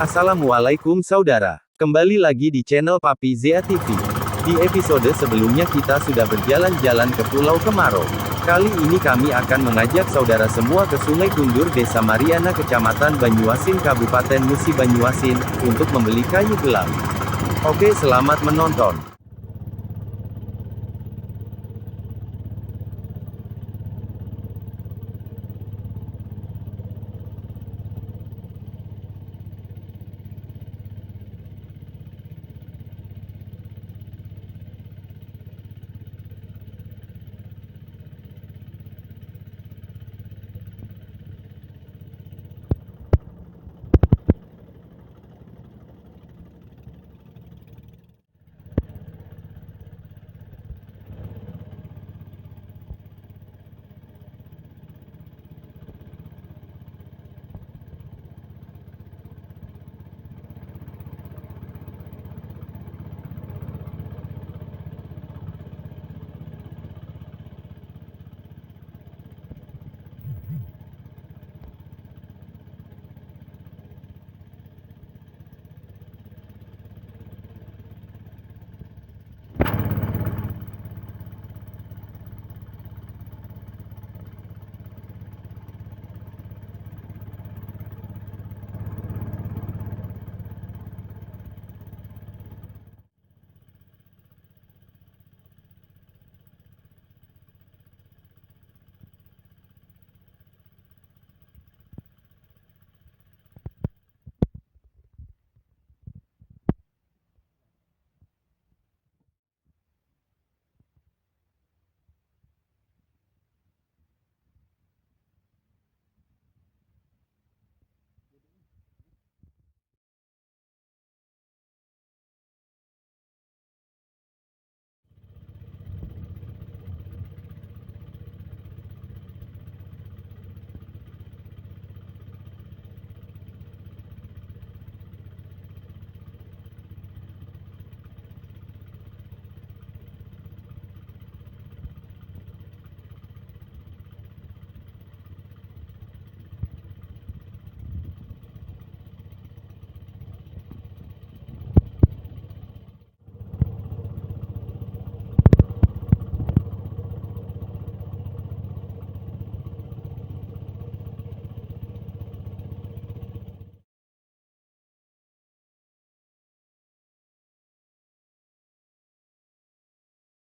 Assalamualaikum saudara. Kembali lagi di channel Papi Zea TV. Di episode sebelumnya kita sudah berjalan-jalan ke Pulau Kemarau. Kali ini kami akan mengajak saudara semua ke Sungai Kundur Desa Mariana Kecamatan Banyuasin Kabupaten Musi Banyuasin, untuk membeli kayu gelang. Oke, selamat menonton.